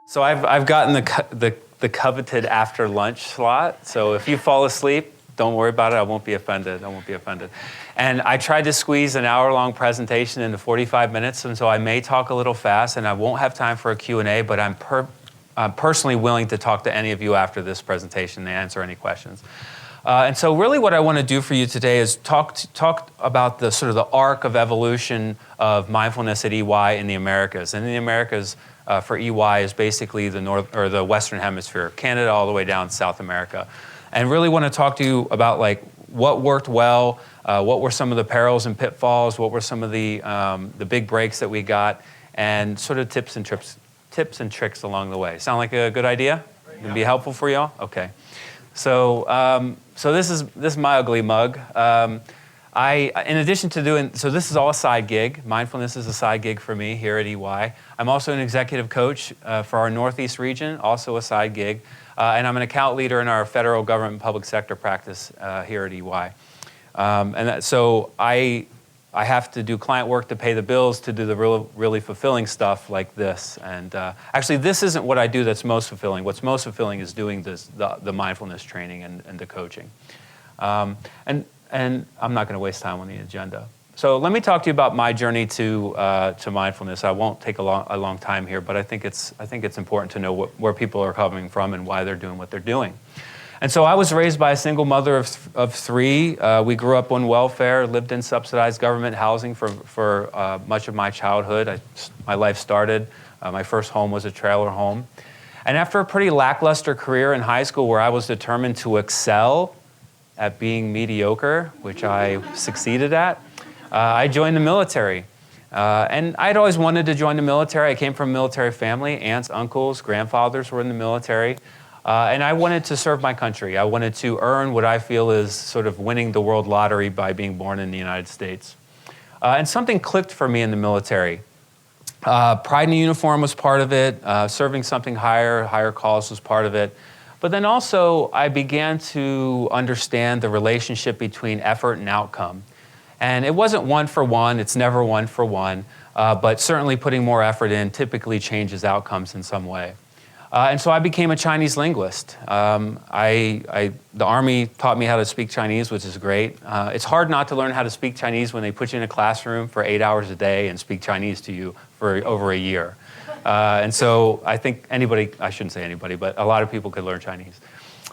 So I've gotten the coveted after lunch slot. So if you fall asleep, don't worry about it. I won't be offended. I won't be offended. And I tried to squeeze an hour-long presentation into 45 minutes, and so I may talk a little fast, and I won't have time for a Q&A, but I'm personally willing to talk to any of you after this presentation and answer any questions. And so really what I want to do for you today is talk about the sort of the arc of evolution of mindfulness at EY in the Americas. And in the Americas, for EY is basically the North or the Western Hemisphere, Canada all the way down to South America. And really want to talk to you about like what worked well, what were some of the perils and pitfalls, what were some of the big breaks that we got, and sort of tips and tricks along the way. Sound like a good idea? Would it be helpful for y'all? Okay. So so this is my ugly mug. In addition to this is all a side gig. Mindfulness is a side gig for me here at EY. I'm also an executive coach for our Northeast region, also a side gig. And I'm an account leader in our federal government and public sector practice here at EY. So I have to do client work to pay the bills, to do the really fulfilling stuff like this. And actually, this isn't what I do that's most fulfilling. What's most fulfilling is doing the mindfulness training and the coaching. And I'm not going to waste time on the agenda. So let me talk to you about my journey to mindfulness. I won't take a long time here, but I think it's important to know where people are coming from and why they're doing what they're doing. And so I was raised by a single mother of three. We grew up on welfare, lived in subsidized government housing for much of my childhood. My life started. My first home was a trailer home. And after a pretty lackluster career in high school where I was determined to excel at being mediocre, which I succeeded at, I joined the military. And I'd always wanted to join the military. I came from a military family. Aunts, uncles, grandfathers were in the military. And I wanted to serve my country. I wanted to earn what I feel is sort of winning the world lottery by being born in the United States. And something clicked for me in the military. Pride in the uniform was part of it. Serving something higher cause was part of it. But then also, I began to understand the relationship between effort and outcome. And it wasn't one for one, it's never one for one, but certainly putting more effort in typically changes outcomes in some way. And so I became a Chinese linguist. The Army taught me how to speak Chinese, which is great. It's hard not to learn how to speak Chinese when they put you in a classroom for 8 hours a day and speak Chinese to you for over a year. And so I think I shouldn't say anybody, but a lot of people could learn Chinese.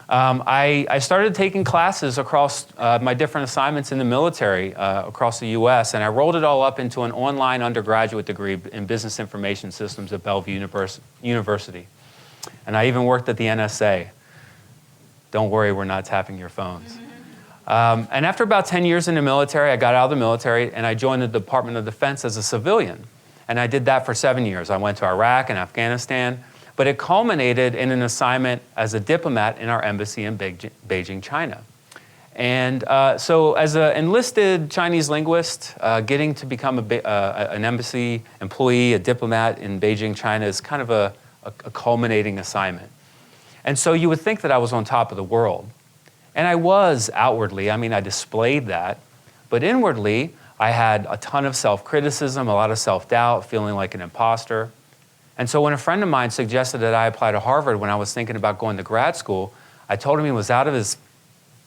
I started taking classes across my different assignments in the military across the US, and I rolled it all up into an online undergraduate degree in business information systems at Bellevue University. And I even worked at the NSA. Don't worry, we're not tapping your phones. And after about 10 years in the military, I got out of the military and I joined the Department of Defense as a civilian. And I did that for 7 years. I went to Iraq and Afghanistan, but it culminated in an assignment as a diplomat in our embassy in Beijing, China. And so as an enlisted Chinese linguist, getting to become an embassy employee, a diplomat in Beijing, China is kind of a culminating assignment. And so you would think that I was on top of the world. And I was outwardly. I mean, I displayed that. But inwardly, I had a ton of self-criticism, a lot of self-doubt, feeling like an imposter. And so when a friend of mine suggested that I apply to Harvard when I was thinking about going to grad school, I told him he was out of his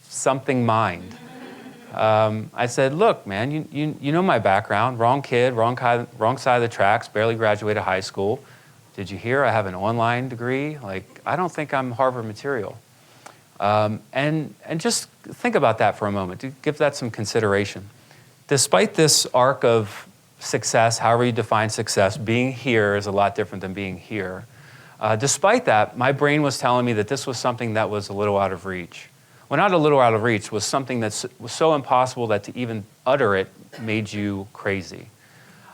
something mind. I said, look, man, you know my background. Wrong kid, wrong side of the tracks, barely graduated high school. Did you hear I have an online degree? Like, I don't think I'm Harvard material. And just think about that for a moment. Give that some consideration. Despite this arc of success, however you define success, being here is a lot different than being here. Despite that, my brain was telling me that this was something that was a little out of reach. Well, not a little out of reach, was something that was so impossible that to even utter it made you crazy.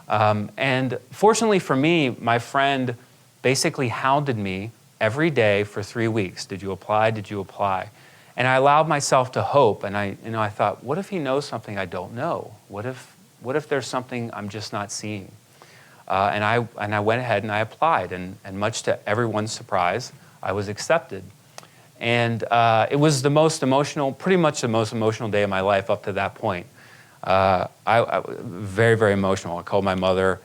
And fortunately for me, my friend basically hounded me every day for 3 weeks. Did you apply? Did you apply? And I allowed myself to hope. And I thought, what if he knows something I don't know? What if there's something I'm just not seeing? And I went ahead and I applied. And much to everyone's surprise, I was accepted. And it was pretty much the most emotional day of my life up to that point. Very, very emotional. I called my mother,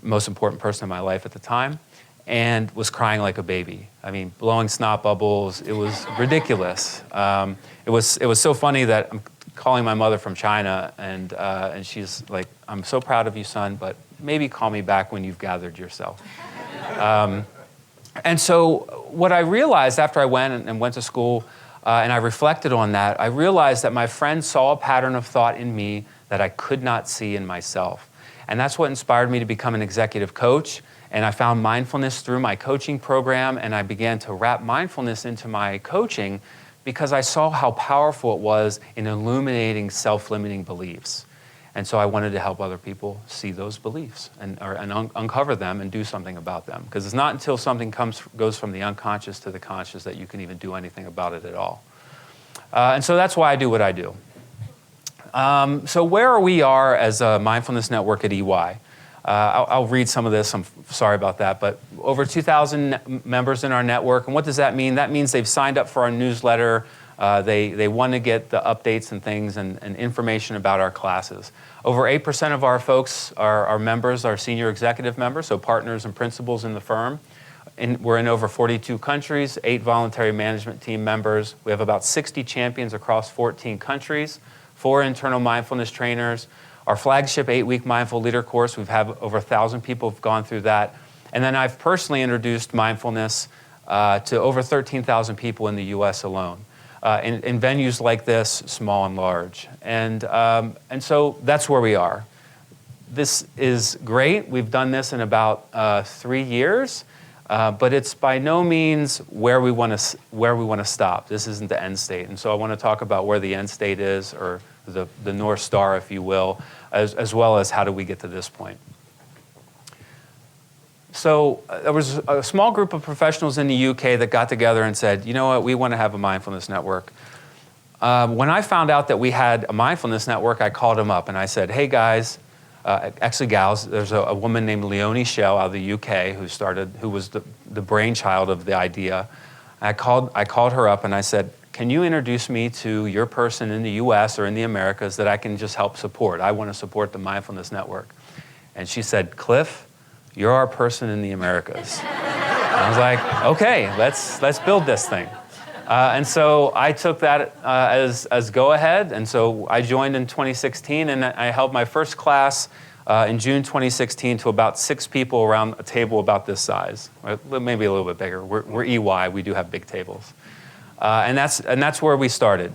most important person in my life at the time. and was crying like a baby. I mean, blowing snot bubbles. It was ridiculous. It was so funny that I'm calling my mother from China, and she's like, "I'm so proud of you, son, but maybe call me back when you've gathered yourself." And so what I realized after I went and went to school, and I reflected on that, I realized that my friend saw a pattern of thought in me that I could not see in myself. And that's what inspired me to become an executive coach. And I found mindfulness through my coaching program, and I began to wrap mindfulness into my coaching because I saw how powerful it was in illuminating self-limiting beliefs. And so I wanted to help other people see those beliefs and uncover them and do something about them. Because it's not until something goes from the unconscious to the conscious that you can even do anything about it at all. And so that's why I do what I do. So where we are as a mindfulness network at EY. I'll read some of this, I'm sorry about that, but over 2,000 members in our network. And what does that mean? That means they've signed up for our newsletter. They want to get the updates and things and information about our classes. Over 8% of our folks are members, are senior executive members, so partners and principals in the firm. We're in over 42 countries, 8 voluntary management team members. We have about 60 champions across 14 countries, 4 internal mindfulness trainers. Our flagship 8-week Mindful Leader course, we've had over 1,000 people have gone through that. And then I've personally introduced mindfulness to over 13,000 people in the US alone. In venues like this, small and large. And so that's where we are. This is great. We've done this in about 3 years, but it's by no means where we want to stop. This isn't the end state. And so I want to talk about where the end state is, or the North Star, if you will, as well as how do we get to this point. So there was a small group of professionals in the UK that got together and said, you know what, we want to have a mindfulness network. When I found out that we had a mindfulness network, I called them up and I said, hey guys, actually gals, there's a woman named Leonie Schell out of the UK who was the brainchild of the idea. I called her up and I said, can you introduce me to your person in the US or in the Americas that I can just help support? I want to support the mindfulness network. And she said, Clif, you're our person in the Americas. I was like, okay, let's build this thing. And so I took that as go ahead. And so I joined in 2016, and I held my first class in June 2016 to about 6 people around a table about this size, maybe a little bit bigger. We're EY, we do have big tables. And that's where we started.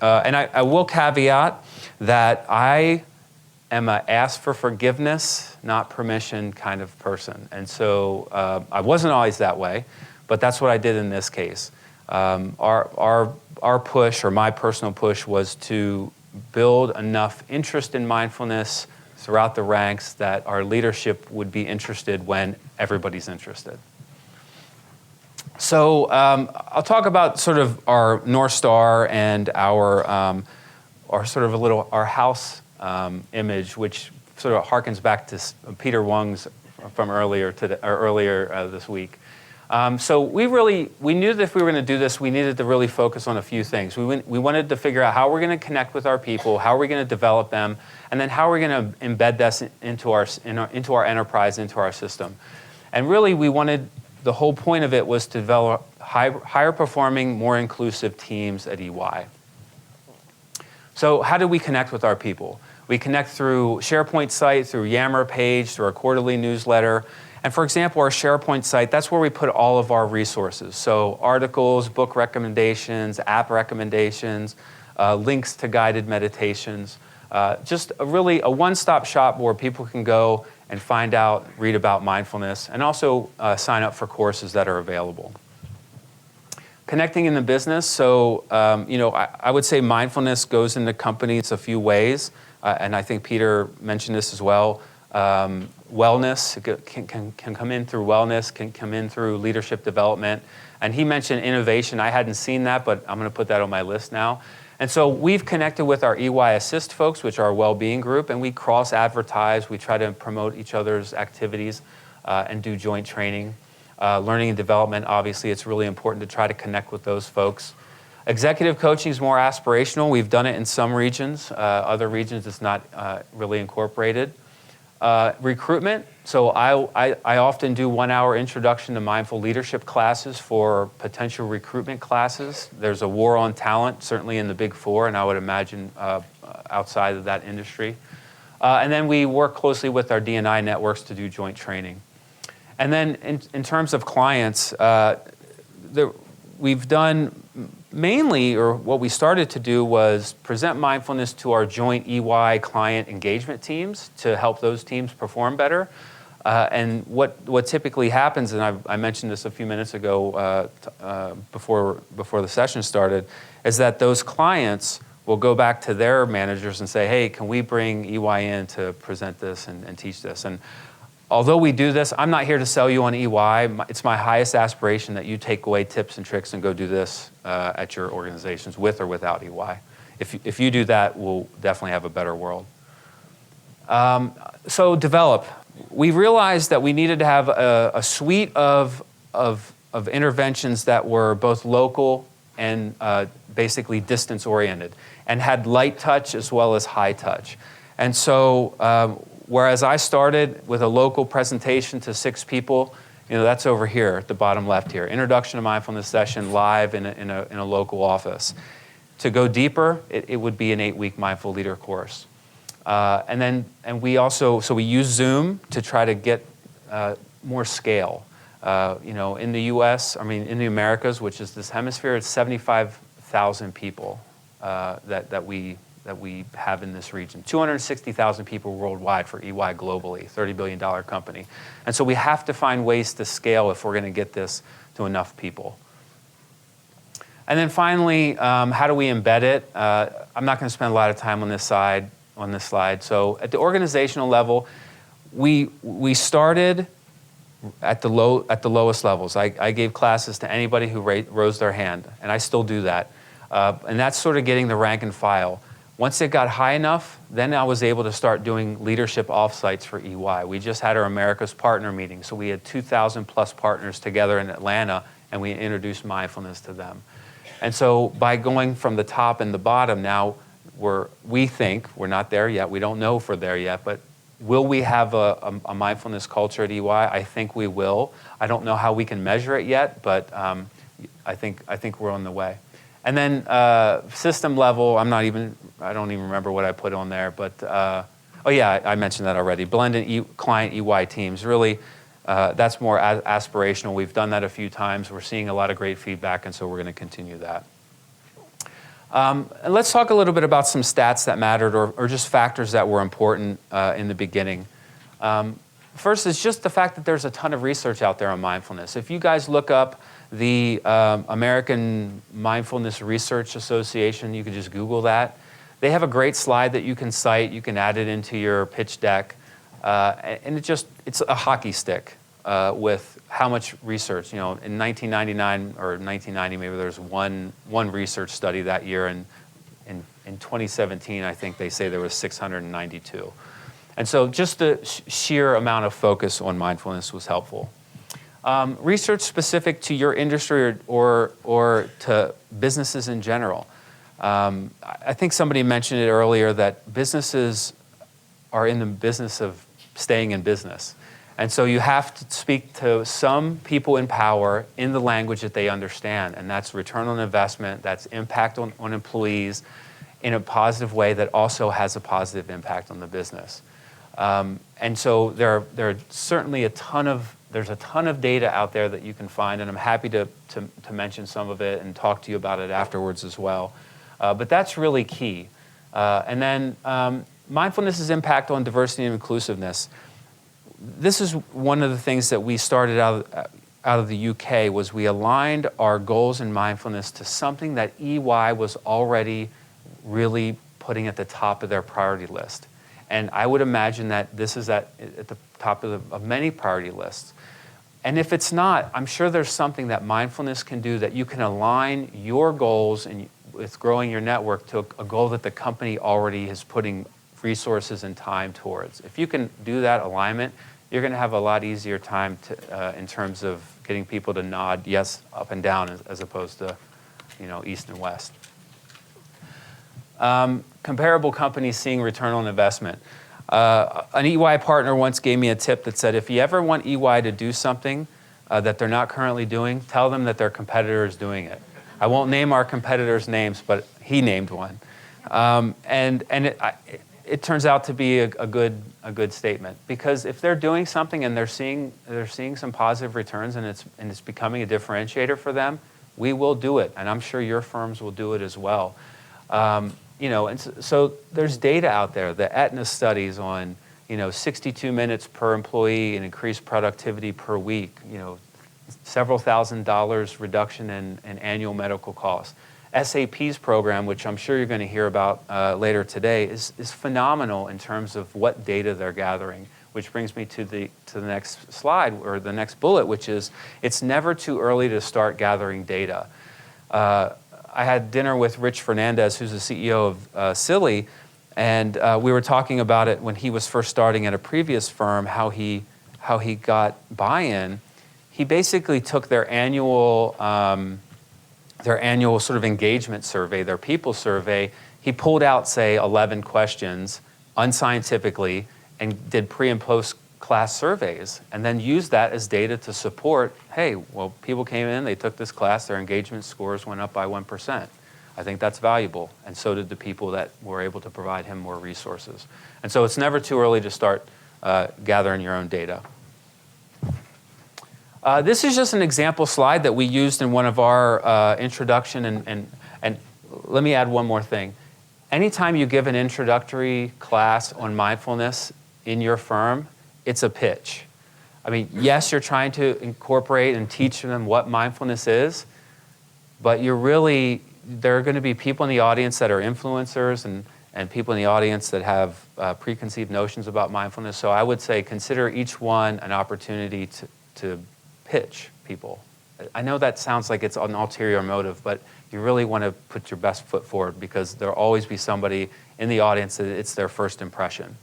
And I will caveat that I am a ask for forgiveness, not permission kind of person. And so I wasn't always that way, but that's what I did in this case. Our push, or my personal push, was to build enough interest in mindfulness throughout the ranks that our leadership would be interested when everybody's interested. So I'll talk about sort of our North Star and our sort of our house image, which sort of harkens back to Peter Wung's from earlier this week. So we knew that if we were going to do this, we needed to really focus on a few things. We wanted to figure out how we're going to connect with our people, how we're going to develop them, and then how we're going to embed this into our enterprise, into our system. And really, the whole point of it was to develop higher performing, more inclusive teams at EY. So how do we connect with our people? We connect through SharePoint site, through Yammer page, through our quarterly newsletter. And for example, our SharePoint site, that's where we put all of our resources. So articles, book recommendations, app recommendations, links to guided meditations. Just a one-stop shop where people can go and find out, read about mindfulness, and also sign up for courses that are available. Connecting in the business, so I would say mindfulness goes into companies a few ways, and I think Peter mentioned this as well. Wellness can come in through wellness, can come in through leadership development, and he mentioned innovation. I hadn't seen that, but I'm going to put that on my list now. And so we've connected with our EY Assist folks, which are our well-being group, and we cross-advertise. We try to promote each other's activities and do joint training. Learning and development, obviously, it's really important to try to connect with those folks. Executive coaching is more aspirational. We've done it in some regions. Other regions, it's not really incorporated. Recruitment. So I often do 1 hour introduction to mindful leadership classes for potential recruitment classes. There's a war on talent, certainly in the Big Four, and I would imagine outside of that industry. And then we work closely with our D&I networks to do joint training. And then in terms of clients, we've done mainly, or what we started to do was present mindfulness to our joint EY client engagement teams to help those teams perform better. And what typically happens, and I mentioned this a few minutes ago before the session started, is that those clients will go back to their managers and say, hey, can we bring EY in to present this and teach this? And although we do this, I'm not here to sell you on EY. It's my highest aspiration that you take away tips and tricks and go do this at your organizations with or without EY. If you do that, we'll definitely have a better world. So develop. We realized that we needed to have a suite of interventions that were both local and basically distance-oriented, and had light touch as well as high touch. And so whereas I started with a local presentation to 6 people, that's over here at the bottom left here. Introduction to mindfulness session live in a local office. To go deeper, it would be an 8-week mindful leader course. And we use Zoom to try to get more scale. In the U.S., in the Americas, which is this hemisphere, it's 75,000 people that we have in this region. 260,000 people worldwide for EY globally, $30 billion company. And so we have to find ways to scale if we're going to get this to enough people. And then finally, how do we embed it? I'm not going to spend a lot of time on this slide. So at the organizational level, we started at the lowest levels. I gave classes to anybody who rose their hand, and I still do that. And that's sort of getting the rank and file. Once it got high enough, then I was able to start doing leadership offsites for EY. We just had our America's Partner meeting, so we had 2,000 plus partners together in Atlanta, and we introduced mindfulness to them. And so by going from the top and the bottom, now we think, we're not there yet, we don't know if we're there yet, but will we have a mindfulness culture at EY? I think we will. I don't know how we can measure it yet, but I think we're on the way. And then system level, I don't even remember what I put on there, but I mentioned that already. Blended client EY teams, really, that's more aspirational. We've done that a few times. We're seeing a lot of great feedback, and so we're going to continue that. And let's talk a little bit about some stats that mattered or just factors that were important in the beginning. First is just the fact that there's a ton of research out there on mindfulness. If you guys look up the American Mindfulness Research Association, you can just Google that. They have a great slide that you can cite. You can add it into your pitch deck. And it's a hockey stick with how much research. In 1999 or 1990, maybe there was one research study that year, and in 2017, I think they say there was 692. And so just the sheer amount of focus on mindfulness was helpful. Research specific to your industry or to businesses in general. I think somebody mentioned it earlier that businesses are in the business of staying in business. And so you have to speak to some people in power in the language that they understand, and that's return on investment, that's impact on employees in a positive way that also has a positive impact on the business. And so there are certainly there's a ton of data out there that you can find, and I'm happy to mention some of it and talk to you about it afterwards as well. But that's really key. And then mindfulness's impact on diversity and inclusiveness. This is one of the things that we started out of the UK was we aligned our goals in mindfulness to something that EY was already really putting at the top of their priority list. And I would imagine that this is at the top of many priority lists. And if it's not, I'm sure there's something that mindfulness can do that you can align your goals and with growing your network to a goal that the company already is putting resources and time towards. If you can do that alignment, you're going to have a lot easier time in terms of getting people to nod yes up and down as opposed to east and west. Comparable companies seeing return on investment. An EY partner once gave me a tip that said, if you ever want EY to do something that they're not currently doing, tell them that their competitor is doing it. I won't name our competitors' names, but he named one. It turns out to be a good statement, because if they're doing something and they're seeing some positive returns and it's becoming a differentiator for them, we will do it, and I'm sure your firms will do it as well. So there's data out there. The Aetna studies on 62 minutes per employee and increased productivity per week. Several $1,000s reduction in annual medical costs. SAP's program, which I'm sure you're going to hear about later today, is phenomenal in terms of what data they're gathering, which brings me to the next slide, or the next bullet, which is it's never too early to start gathering data. I had dinner with Rich Fernandez, who's the CEO of Silly, and we were talking about it when he was first starting at a previous firm, how he got buy-in. He basically took their annual sort of engagement survey, their people survey. He pulled out, say, 11 questions unscientifically and did pre and post class surveys, and then used that as data to support, hey, well, people came in, they took this class, their engagement scores went up by 1%. I think that's valuable, and so did the people that were able to provide him more resources. And so it's never too early to start gathering your own data. This is just an example slide that we used in one of our introduction, and let me add one more thing. Anytime you give an introductory class on mindfulness in your firm, it's a pitch. I mean, yes, you're trying to incorporate and teach them what mindfulness is, but there are going to be people in the audience that are influencers and people in the audience that have preconceived notions about mindfulness. So I would say consider each one an opportunity to pitch people. I know that sounds like it's an ulterior motive, but you really want to put your best foot forward, because there'll always be somebody in the audience that it's their first impression.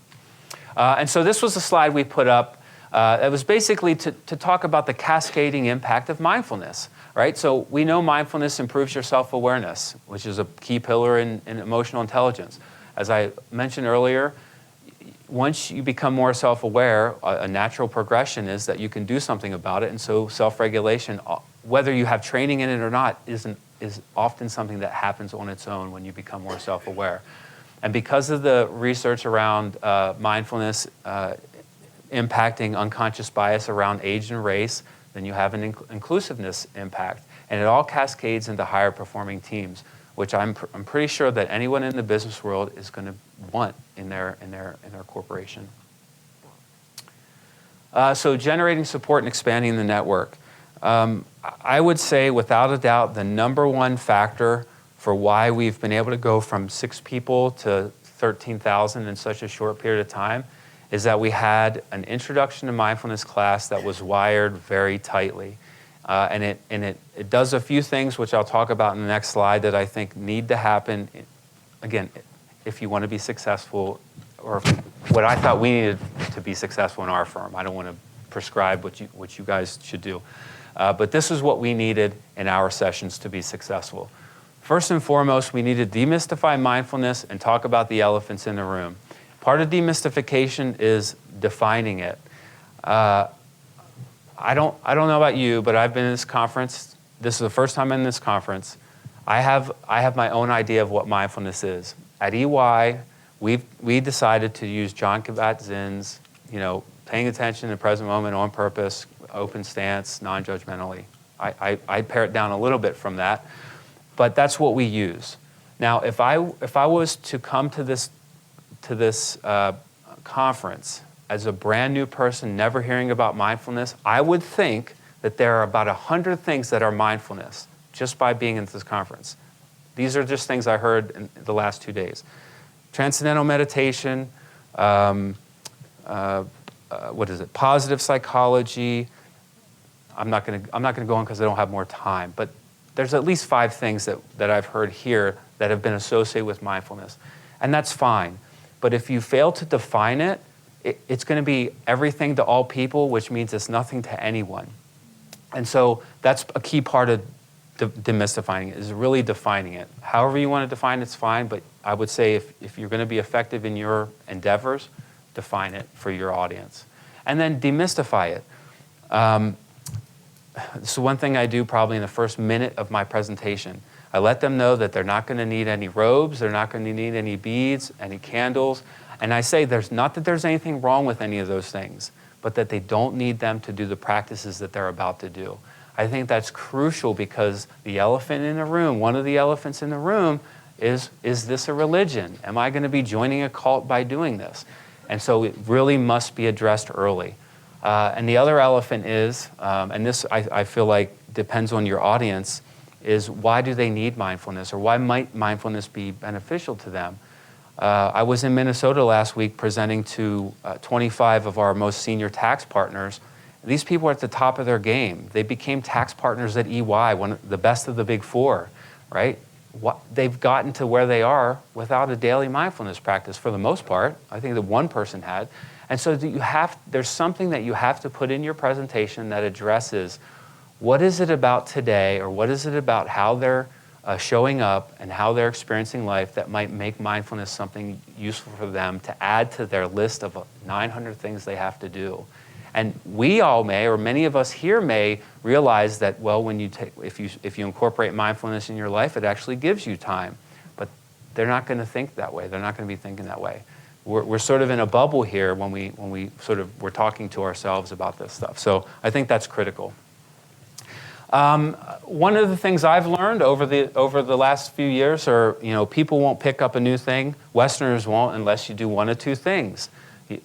And so this was a slide we put up. It was basically to talk about the cascading impact of mindfulness, right? So we know mindfulness improves your self-awareness, which is a key pillar in emotional intelligence. As I mentioned earlier, once you become more self-aware, a natural progression is that you can do something about it. And so self-regulation, whether you have training in it or not, is often something that happens on its own when you become more self-aware. And because of the research around mindfulness impacting unconscious bias around age and race, then you have an inclusiveness impact. And it all cascades into higher performing teams, which I'm pretty sure that anyone in the business world is going to want in their corporation. So generating support and expanding the network. I would say, without a doubt, the number one factor for why we've been able to go from 6 people to 13,000 in such a short period of time is that we had an introduction to mindfulness class that was wired very tightly. And it does a few things, which I'll talk about in the next slide, that I think need to happen, again, if you want to be successful, or what I thought we needed to be successful in our firm. I don't want to prescribe what you guys should do. But this is what we needed in our sessions to be successful. First and foremost, we need to demystify mindfulness and talk about the elephants in the room. Part of demystification is defining it. I don't know about you, but I've been in this conference. This is the first time I'm in this conference. I have my own idea of what mindfulness is. At EY, we decided to use John Kabat-Zinn's, paying attention to the present moment on purpose, open stance, non-judgmentally. I pare it down a little bit from that, but that's what we use. Now, if I was to come to this conference as a brand new person, never hearing about mindfulness, I would think that there are about 100 things that are mindfulness just by being at this conference. These are just things I heard in the last 2 days. Transcendental meditation, positive psychology. I'm not going to go on because I don't have more time, but there's at least 5 things that I've heard here that have been associated with mindfulness. And that's fine. But if you fail to define it, it's going to be everything to all people, which means it's nothing to anyone. And so that's a key part of demystifying it, is really defining it. However you want to define it's fine, but I would say if you're going to be effective in your endeavors, define it for your audience. And then demystify it. This is one thing I do probably in the first minute of my presentation. I let them know that they're not going to need any robes, they're not going to need any beads, any candles. And I say there's not that there's anything wrong with any of those things, but that they don't need them to do the practices that they're about to do. I think that's crucial because the elephant in the room, one of the elephants in the room is this a religion? Am I going to be joining a cult by doing this? And so it really must be addressed early. And the other elephant is, and this I feel like depends on your audience, is why do they need mindfulness, or why might mindfulness be beneficial to them? I was in Minnesota last week presenting to 25 of our most senior tax partners. These people are at the top of their game. They became tax partners at EY, one of the best of the big four, right? They've gotten to where they are without a daily mindfulness practice for the most part. I think that one person had. And so there's something that you have to put in your presentation that addresses what is it about today, or what is it about how they're showing up and how they're experiencing life that might make mindfulness something useful for them to add to their list of 900 things they have to do. And we all may, or many of us here may, realize that, well, when you if you incorporate mindfulness in your life, it actually gives you time. But they're not going to think that way. They're not going to be thinking that way. We're sort of in a bubble here when we're talking to ourselves about this stuff. So I think that's critical. One of the things I've learned over the last few years are, people won't pick up a new thing. Westerners won't unless you do one of two things.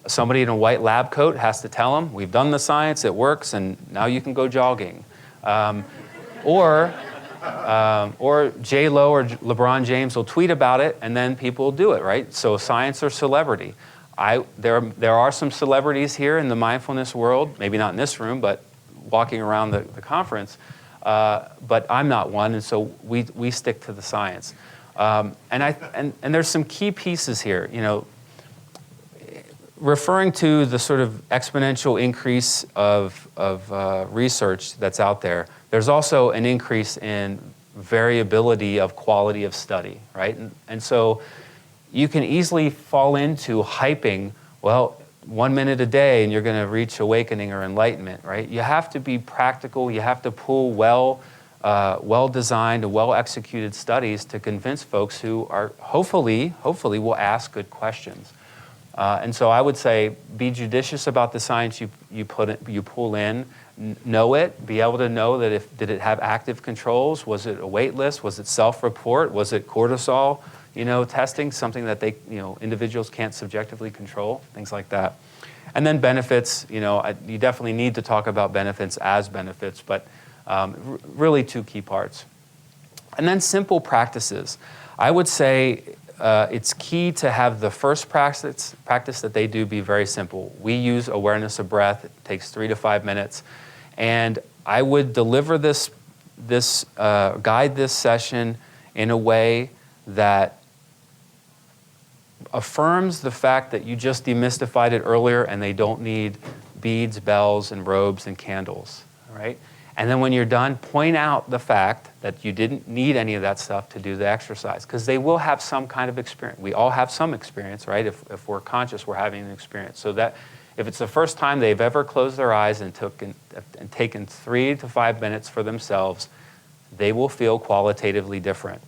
Somebody in a white lab coat has to tell them, we've done the science, it works, and now you can go jogging. Or J-Lo or LeBron James will tweet about it, and then people will do it, right? So science or celebrity. There are some celebrities here in the mindfulness world, maybe not in this room, but walking around the conference, but I'm not one, and so we stick to the science. And there's some key pieces here, referring to the sort of exponential increase of research that's out there. There's also an increase in variability of quality of study, right? And so you can easily fall into hyping, well, 1 minute a day and you're going to reach awakening or enlightenment, right? You have to be practical. You have to pull well-designed and well-executed studies to convince folks who are hopefully will ask good questions. And so I would say be judicious about the science you pull in, know it, be able to know that did it have active controls? Was it a wait list? Was it self-report? Was it cortisol? Testing, something that individuals can't subjectively control, things like that. And then benefits, you definitely need to talk about benefits as benefits, but really two key parts. And then simple practices. I would say it's key to have the first practice that they do be very simple. We use awareness of breath. It takes 3 to 5 minutes. And I would deliver guide this session in a way that affirms the fact that you just demystified it earlier and they don't need beads, bells, and robes and candles, right? And then when you're done, point out the fact that you didn't need any of that stuff to do the exercise, because they will have some kind of experience. We all have some experience, right? If we're conscious, we're having an experience. So that if it's the first time they've ever closed their eyes and taken 3 to 5 minutes for themselves, they will feel qualitatively different.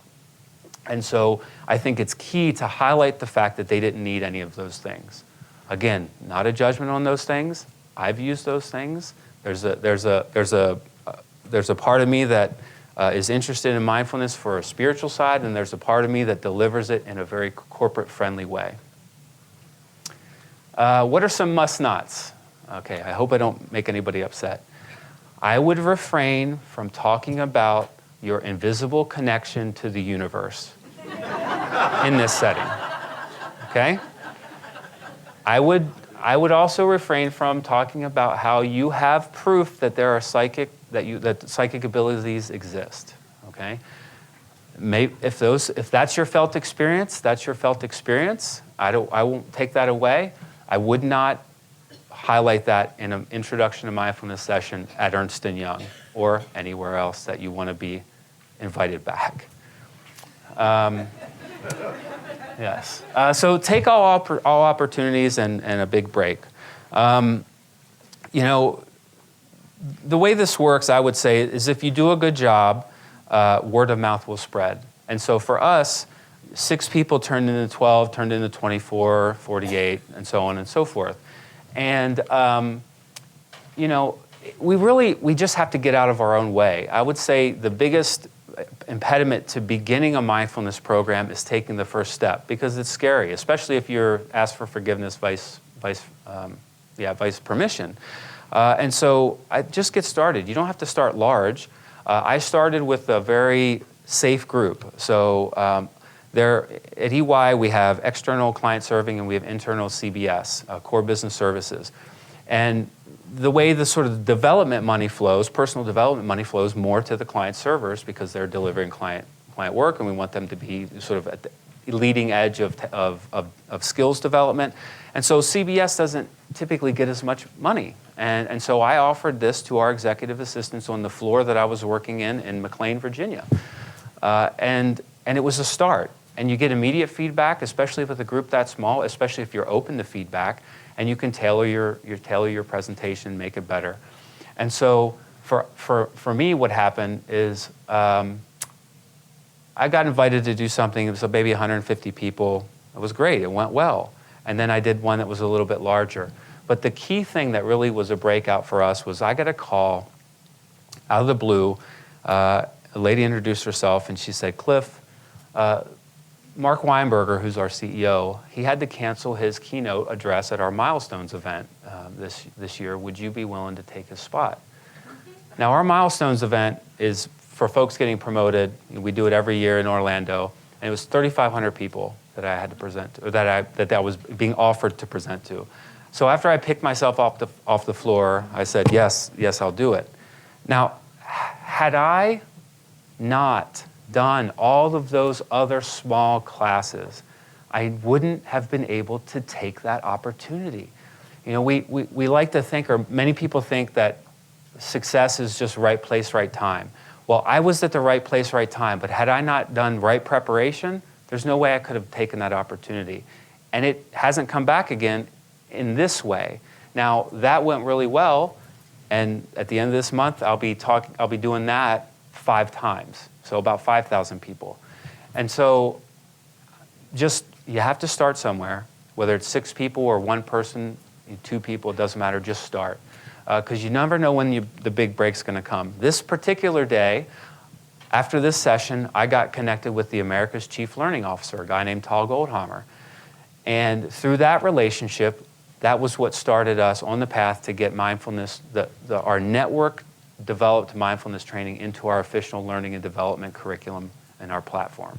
And so I think it's key to highlight the fact that they didn't need any of those things. Again, not a judgment on those things. I've used those things. There's a part of me that is interested in mindfulness for a spiritual side, and there's a part of me that delivers it in a very corporate-friendly way. What are some must-nots? Okay, I hope I don't make anybody upset. I would refrain from talking about your invisible connection to the universe in this setting, okay? I would also refrain from talking about how you have proof that there are psychic abilities exist, okay? If that's your felt experience, that's your felt experience. I won't take that away. I would not highlight that in an introduction to mindfulness session at Ernst & Young or anywhere else that you want to be invited back. Yes. So take all opportunities and a big break. You know, the way this works, I would say, is if you do a good job, word of mouth will spread. And so for us, 6 people turned into 12, turned into 24, 48, and so on and so forth. And, you know, we just have to get out of our own way. I would say the biggest impediment to beginning a mindfulness program is taking the first step, because it's scary, especially if you're asked for forgiveness vice permission. And so just get started. You don't have to start large. I started with a very safe group. So there at EY, we have external client serving and we have internal CBS, core business services. And the way the sort of development money flows, personal development money flows more to the client servers because they're delivering client work, and we want them to be sort of at the leading edge of skills development. And so CBS doesn't typically get as much money. And so I offered this to our executive assistants on the floor that I was working in McLean, Virginia. And it was a start. And you get immediate feedback, especially with a group that small, especially if you're open to feedback, and you can tailor your presentation, make it better. And so for me, what happened is I got invited to do something. It was maybe 150 people. It was great. It went well. And then I did one that was a little bit larger. But the key thing that really was a breakout for us was I got a call out of the blue. A lady introduced herself, and she said, Clif, Mark Weinberger, who's our CEO, he had to cancel his keynote address at our Milestones event this year. Would you be willing to take his spot? Now, our Milestones event is for folks getting promoted. We do it every year in Orlando, and it was 3,500 people that I had to present to, or that I was being offered to present to. So after I picked myself off the floor, I said, yes, I'll do it. Now, had I not done all of those other small classes, I wouldn't have been able to take that opportunity. You know, we like to think, or many people think, that success is just right place, right time. Well, I was at the right place, right time, but had I not done right preparation, there's no way I could have taken that opportunity. And it hasn't come back again in this way. Now, that went really well, and at the end of this month, I'll be doing that 5 times. So about 5,000 people. And so you have to start somewhere, whether it's 6 people or 1 person, 2 people, it doesn't matter, just start. Because you never know when the big break's gonna come. This particular day, after this session, I got connected with the America's Chief Learning Officer, a guy named Tal Goldhammer. And through that relationship, that was what started us on the path to get mindfulness, our network developed mindfulness training into our official learning and development curriculum and our platform.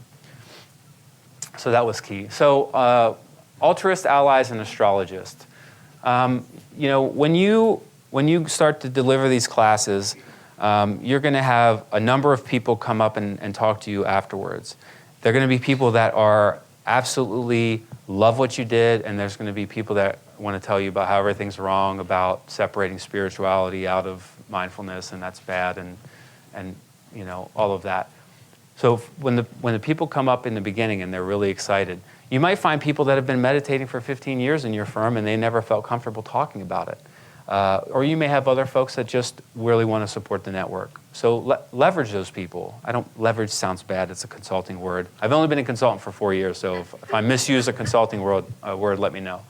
So that was key. So altruist, allies, and astrologists. You know, when you start to deliver these classes, you're going to have a number of people come up and talk to you afterwards. They're going to be people that are absolutely love what you did, and there's going to be people that want to tell you about how everything's wrong, about separating spirituality out of mindfulness, and that's bad, and you know, all of that. So when the people come up in the beginning and they're really excited, you might find people that have been meditating for 15 years in your firm and they never felt comfortable talking about it. Or you may have other folks that just really want to support the network. So leverage those people. Leverage sounds bad, it's a consulting word. I've only been a consultant for 4 years, so if I misuse a consulting word, let me know.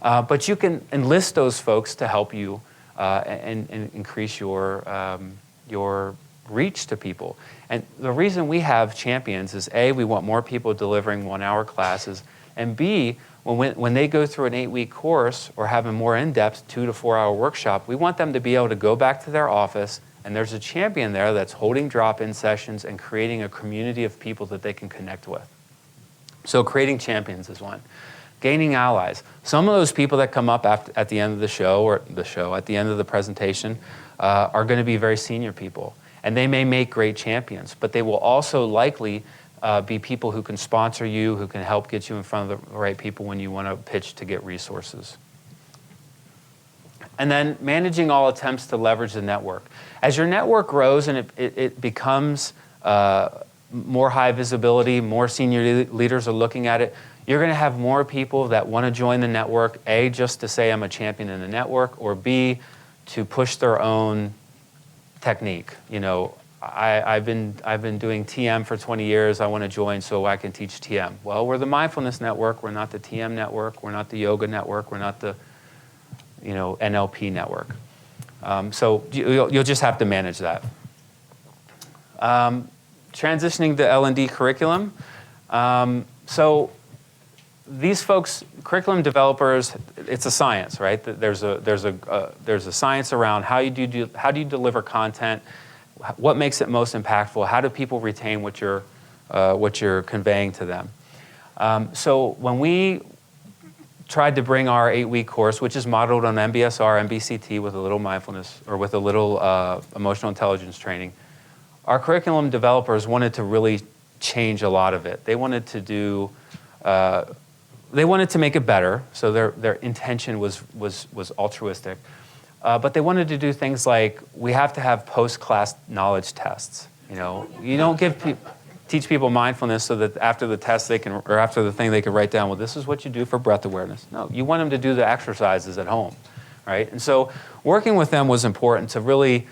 But you can enlist those folks to help you and increase your reach to people. And the reason we have champions is A, we want more people delivering 1-hour classes, and B, when they go through an 8-week course or have a more in-depth 2 to 4 hour workshop, we want them to be able to go back to their office, and there's a champion there that's holding drop-in sessions and creating a community of people that they can connect with. So creating champions is one. Gaining allies. Some of those people that come up at the end of the show, at the end of the presentation, are going to be very senior people. And they may make great champions, but they will also likely be people who can sponsor you, who can help get you in front of the right people when you want to pitch to get resources. And then managing all attempts to leverage the network. As your network grows and it becomes more high visibility, more senior leaders are looking at it, you're going to have more people that want to join the network, A, just to say I'm a champion in the network, or B, to push their own technique. You know, I've been doing TM for 20 years. I want to join so I can teach TM. Well, we're the mindfulness network. We're not the TM network. We're not the yoga network. We're not the, you know, NLP network. So you'll just have to manage that. Transitioning to L&D curriculum. So these folks, curriculum developers, it's a science, right? There's a science around how do you deliver content, what makes it most impactful, how do people retain what you're conveying to them. So when we tried to bring our 8-week course, which is modeled on MBSR, MBCT with a little mindfulness or with a little emotional intelligence training, our curriculum developers wanted to really change a lot of it. They wanted to do, they wanted to make it better, so their intention was altruistic. But they wanted to do things like, we have to have post-class knowledge tests. You know, you don't teach people mindfulness so that after the test they can, or after the thing they can write down, well, this is what you do for breath awareness. No, you want them to do the exercises at home, right? And so working with them was important to really,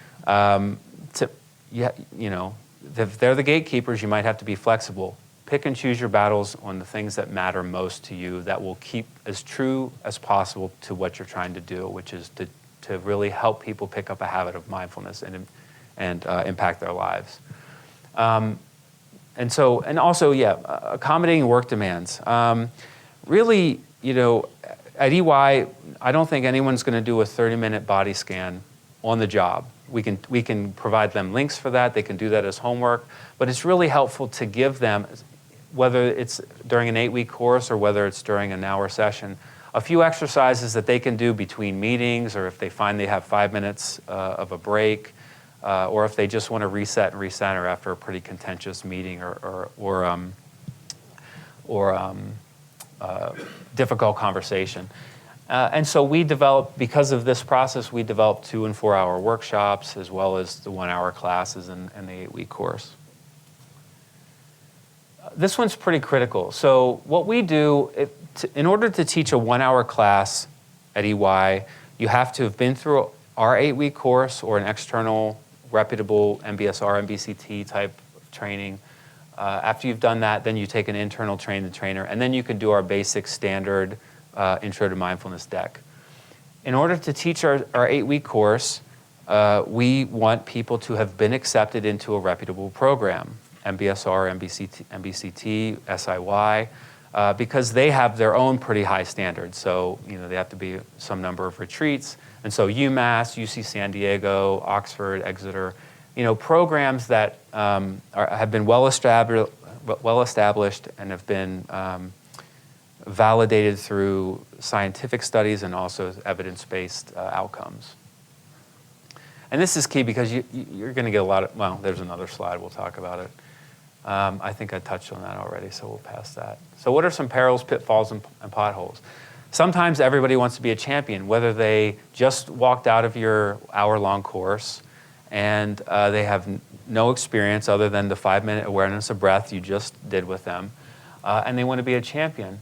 you know, if they're the gatekeepers, you might have to be flexible. Pick and choose your battles on the things that matter most to you that will keep as true as possible to what you're trying to do, which is to really help people pick up a habit of mindfulness and impact their lives. And also, accommodating work demands. Really, you know, at EY, I don't think anyone's going to do a 30-minute body scan on the job. We can provide them links for that. They can do that as homework. But it's really helpful to give them, whether it's during an 8-week course or whether it's during an hour session, a few exercises that they can do between meetings, or if they find they have 5 minutes of a break, or if they just want to reset and recenter after a pretty contentious meeting or difficult conversation. And so we developed, because of this process, we developed 2- and 4-hour workshops as well as the 1-hour classes and the 8-week course. This one's pretty critical. So what we do, in order to teach a 1-hour class at EY, you have to have been through our 8-week course or an external reputable MBSR, MBCT type training. After you've done that, then you take an internal trainer, and then you can do our basic standard Intro to Mindfulness deck. In order to teach our 8-week course, we want people to have been accepted into a reputable program, MBSR, MBCT, SIY, because they have their own pretty high standards. So, you know, they have to be some number of retreats. And so UMass, UC San Diego, Oxford, Exeter, you know, programs that have been well established and have been validated through scientific studies and also evidence-based outcomes. And this is key because you're going to get a lot of, well, there's another slide, we'll talk about it. I think I touched on that already, so we'll pass that. So what are some perils, pitfalls, and potholes? Sometimes everybody wants to be a champion, whether they just walked out of your hour-long course and they have no experience other than the 5-minute awareness of breath you just did with them, and they want to be a champion.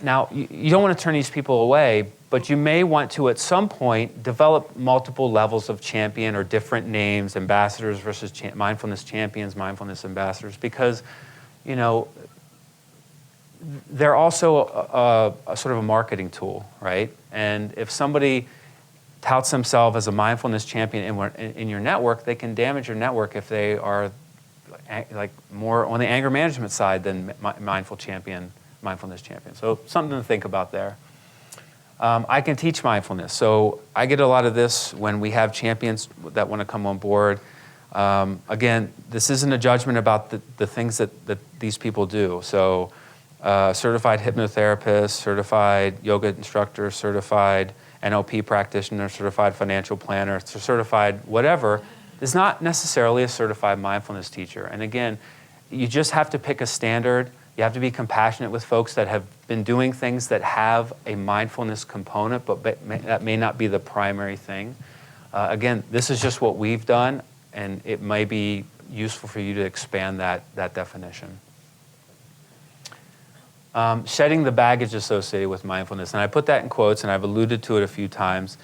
Now, you don't want to turn these people away, but you may want to, at some point, develop multiple levels of champion or different names, ambassadors versus mindfulness champions, mindfulness ambassadors, because, you know, they're also a sort of a marketing tool, right? And if somebody touts themselves as a mindfulness champion in your network, they can damage your network if they are like more on the anger management side than mindfulness champion. So something to think about there. I can teach mindfulness. So I get a lot of this when we have champions that want to come on board. Again, this isn't a judgment about the things that these people do. So certified hypnotherapist, certified yoga instructor, certified NLP practitioner, certified financial planner, certified whatever, is not necessarily a certified mindfulness teacher. And again, you just have to pick a standard. You have to be compassionate with folks that have been doing things that have a mindfulness component, but that may not be the primary thing. Again, this is just what we've done, and it may be useful for you to expand that definition. shedding the baggage associated with mindfulness. And I put that in quotes, and I've alluded to it a few times.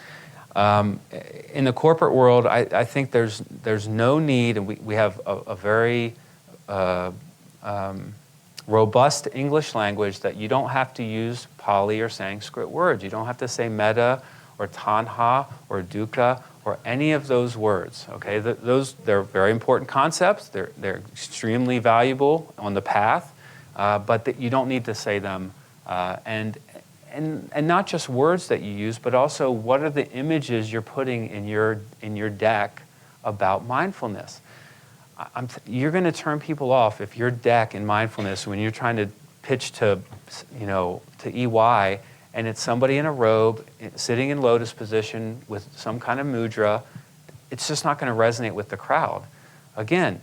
In the corporate world, I think there's no need, and we have a very robust English language that you don't have to use Pali or Sanskrit words. You don't have to say metta or tanha or dukkha or any of those words. Okay, they're very important concepts. They're extremely valuable on the path, but you don't need to say them. And not just words that you use, but also what are the images you're putting in your deck about mindfulness. You're going to turn people off if your deck in mindfulness, when you're trying to pitch to EY, and it's somebody in a robe sitting in lotus position with some kind of mudra, it's just not going to resonate with the crowd. Again,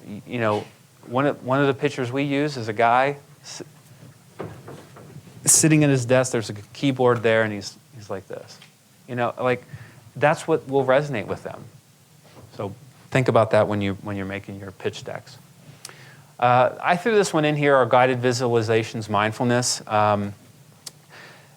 one of the pictures we use is a guy sitting at his desk. There's a keyboard there, and he's like this. That's what will resonate with them. So think about that when you're making your pitch decks. I threw this one in here, our guided visualizations, mindfulness.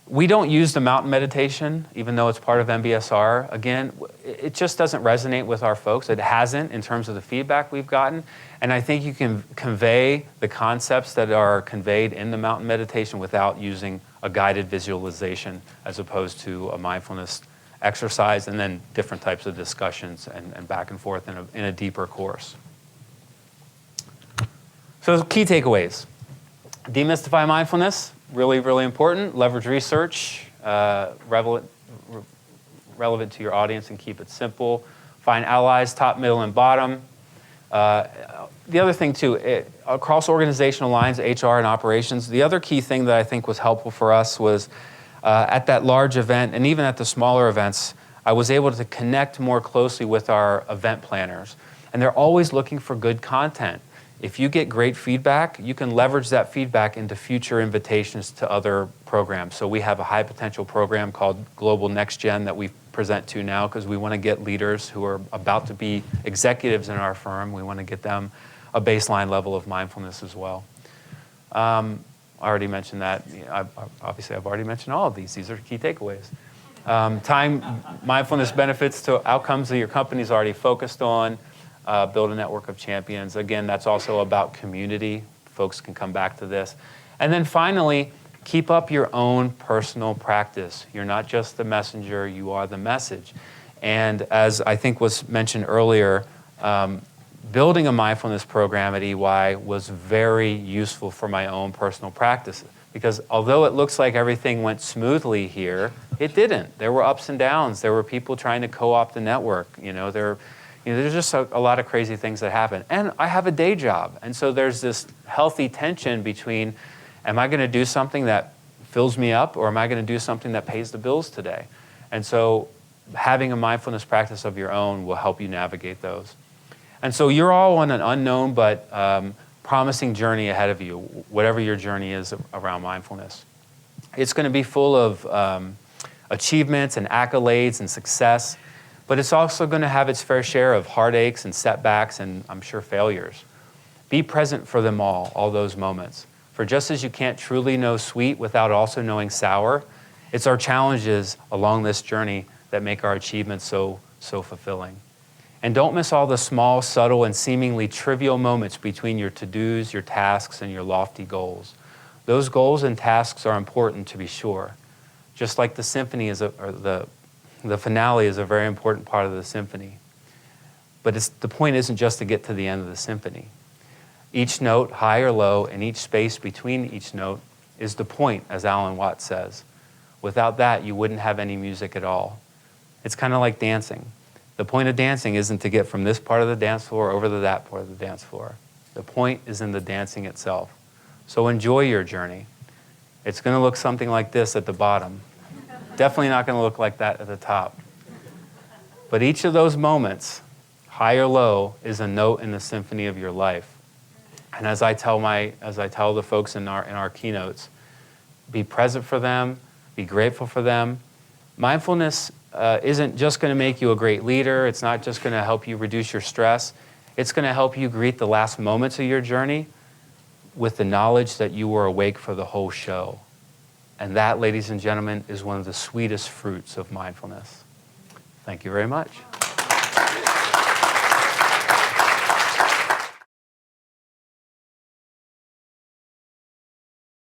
We don't use the mountain meditation, even though it's part of MBSR. Again, it just doesn't resonate with our folks. It hasn't in terms of the feedback we've gotten. And I think you can convey the concepts that are conveyed in the mountain meditation without using a guided visualization as opposed to a mindfulness exercise and then different types of discussions and back and forth in a deeper course. So key takeaways. Demystify mindfulness, really, really important. Leverage research, relevant to your audience, and keep it simple. Find allies, top, middle, and bottom. The other thing too, across organizational lines, HR and operations, the other key thing that I think was helpful for us was at that large event, and even at the smaller events, I was able to connect more closely with our event planners. And they're always looking for good content. If you get great feedback, you can leverage that feedback into future invitations to other programs. So we have a high potential program called Global Next Gen that we present to now because we want to get leaders who are about to be executives in our firm. We want to get them a baseline level of mindfulness as well. I already mentioned that. Obviously, I've already mentioned all of these. These are key takeaways. Time mindfulness benefits to outcomes that your company's already focused on. Build a network of champions. Again, that's also about community. Folks can come back to this. And then finally, keep up your own personal practice. You're not just the messenger, you are the message. And as I think was mentioned earlier, building a mindfulness program at EY was very useful for my own personal practice. Because although it looks like everything went smoothly here, it didn't. There were ups and downs. There were people trying to co-opt the network. There's just a lot of crazy things that happen. And I have a day job. And so there's this healthy tension between, am I going to do something that fills me up, or am I going to do something that pays the bills today? And so having a mindfulness practice of your own will help you navigate those. And so you're all on an unknown but promising journey ahead of you, whatever your journey is around mindfulness. It's going to be full of achievements and accolades and success. But it's also going to have its fair share of heartaches and setbacks and, I'm sure, failures. Be present for them all those moments. For just as you can't truly know sweet without also knowing sour, it's our challenges along this journey that make our achievements so fulfilling. And don't miss all the small, subtle, and seemingly trivial moments between your to-dos, your tasks, and your lofty goals. Those goals and tasks are important, to be sure. Just like the symphony the finale is a very important part of the symphony. But the point isn't just to get to the end of the symphony. Each note, high or low, and each space between each note is the point, as Alan Watts says. Without that, you wouldn't have any music at all. It's kind of like dancing. The point of dancing isn't to get from this part of the dance floor over to that part of the dance floor. The point is in the dancing itself. So enjoy your journey. It's going to look something like this at the bottom. Definitely not going to look like that at the top. But each of those moments, high or low, is a note in the symphony of your life. And as I tell the folks in our keynotes, be present for them, be grateful for them. Mindfulness isn't just going to make you a great leader. It's not just going to help you reduce your stress. It's going to help you greet the last moments of your journey with the knowledge that you were awake for the whole show. And that, ladies and gentlemen, is one of the sweetest fruits of mindfulness. Thank you very much.